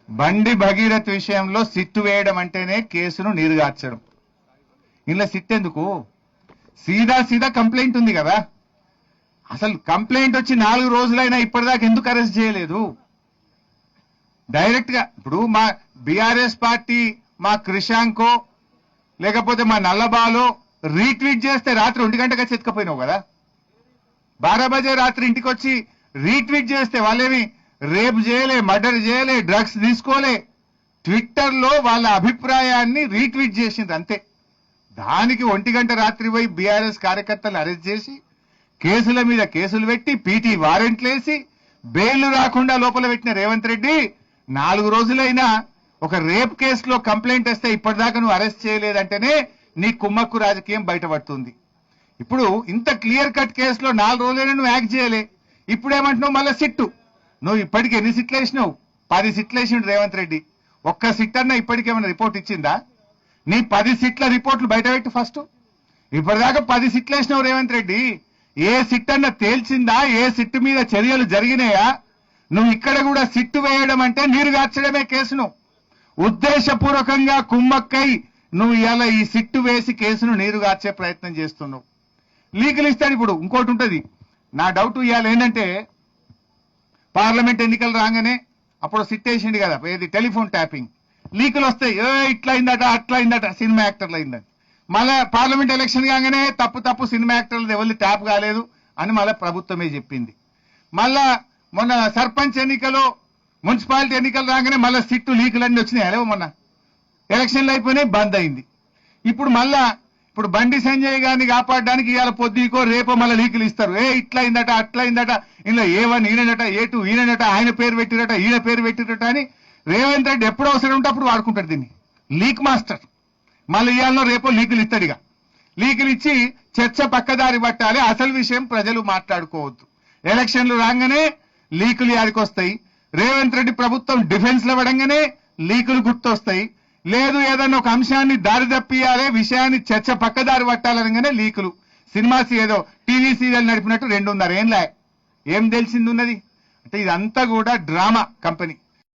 బండి భగీరథ్ విషయంలో సిట్టు వేయడం అంటేనే కేసును నీరుగార్చడం. ఇలా సిట్ ఎందుకు? సీదా కంప్లైంట్ ఉంది కదా. అసలు కంప్లైంట్ వచ్చి 4 రోజులైనా ఇప్పటిదాకా ఎందుకు అరెస్ట్ చేయలేదు? డైరెక్ట్ గా ఇప్పుడు మా బీఆర్ఎస్ పార్టీ మా క్రిషాంకో లేకపోతే మా నల్లబాలో రీట్వీట్ చేస్తే రాత్రి 1 గంటగా చెతకపోయినావు కదా. 12 బజే రాత్రి ఇంటికి వచ్చి రీట్వీట్ చేస్తే వాళ్ళేమి రేప్ చేయలే, మర్డర్ చేయలే, డ్రగ్స్ తీసుకోలే. ట్విట్టర్ లో వాళ్ళ అభిప్రాయాన్ని రీట్వీట్ చేసింది అంతే. దానికి 1 గంట రాత్రి పోయి బీఆర్ఎస్ కార్యకర్తలు అరెస్ట్ చేసి కేసుల మీద కేసులు పెట్టి పీటీ వారెంట్లు వేసి బెయిల్ రాకుండా లోపల పెట్టిన రేవంత్ రెడ్డి 4 రోజులైనా ఒక రేప్ కేసులో కంప్లైంట్ వస్తే ఇప్పటిదాకా నువ్వు అరెస్ట్ చేయలేదంటేనే నీ కుమ్మక్కు రాజకీయం బయటపడుతుంది. ఇప్పుడు ఇంత క్లియర్ కట్ కేసులో 4 రోజులైనా నువ్వు యాక్ట్ చేయలే. ఇప్పుడేమంటున్నావు మళ్ళీ సిట్టు. నువ్వు ఇప్పటికి ఎన్ని సిట్లు వేసినావు? 10 సిట్లు వేసిండు రేవంత్ రెడ్డి. ఒక్క సిట్ అన్నా ఇప్పటికేమైనా రిపోర్ట్ ఇచ్చిందా? నీ 10 సిట్ల రిపోర్ట్లు బయటపెట్టు ఫస్ట్. ఇప్పటిదాకా 10 సిట్లు వేసినావు రేవంత్ రెడ్డి. ఏ సిట్ అన్నా తేల్చిందా? ఏ సిట్టు మీద చర్యలు జరిగినాయా? నువ్వు ఇక్కడ కూడా సిట్టు వేయడం అంటే నీరుగార్చడమే కేసును. ఉద్దేశపూర్వకంగా కుమ్మక్కై నువ్వు ఇలా ఈ సిట్టు వేసి కేసును నీరుగార్చే ప్రయత్నం చేస్తున్నావు. లీగల్ ఇస్తాను. ఇప్పుడు ఇంకోటి ఉంటుంది. నా డౌట్ ఇవాళ ఏంటంటే పార్లమెంట్ ఎన్నికలు రాగానే అప్పుడు సిట్ వేసిండు కదా, ఏది టెలిఫోన్ ట్యాపింగ్ లీకులు వస్తాయి. ఇట్లా అయిందట అట్లా అయిందట, సినిమా యాక్టర్లు అయిందని. మళ్ళా పార్లమెంట్ ఎలక్షన్ కాగానే తప్పు సినిమా యాక్టర్లు ఎవరు ట్యాప్ కాలేదు అని మళ్ళీ ప్రభుత్వమే చెప్పింది. మళ్ళా మొన్న సర్పంచ్ ఎన్నికలు మున్సిపాలిటీ ఎన్నికలు రాగానే మళ్ళీ సిట్టు లీకులన్నీ వచ్చినాయి. అలేవో మొన్న ఎలక్షన్లు అయిపోయినాయి, బంద్ అయింది. ఇప్పుడు బండి సంజయ్ గారిని కాపాడడానికి ఇవాళ పొద్దుకో రేపో మళ్ళీ లీకులు ఇస్తారు. ఇట్లా అయిందట అట్లా అయిందట, ఇందులో A1 ఈయనట, A2 ఈయనట, ఆయన పేరు పెట్టిరట, ఈయన పేరు పెట్టిరట అని రేవంత్ రెడ్డి ఎప్పుడు అవసరం ఉంటే అప్పుడు వాడుకుంటాడు దీన్ని. Leak master. మళ్ళీ ఇవాళ రేపో లీకులు ఇస్తాడుగా. లీకులు ఇచ్చి చర్చ పక్కదారి పట్టాలి. అసలు విషయం ప్రజలు మాట్లాడుకోవద్దు. ఎలక్షన్లు రాగానే లీకులు యాదికొస్తాయి. రేవంత్ రెడ్డి ప్రభుత్వం డిఫెన్స్ లో పడంగానే లీకులు గుర్తొస్తాయి. లేదు ఏదన్నా ఒక అంశాన్ని దారి తప్పియాలి, విషయాన్ని చర్చ పక్కదారి పట్టాలనగానే లీకులు. సినిమా ఏదో టీవీ సీరియల్ నడిపినట్టు 2.5 ఏళ్ళ ఏం తెలిసింది ఉన్నది అంటే ఇదంతా కూడా డ్రామా కంపెనీ.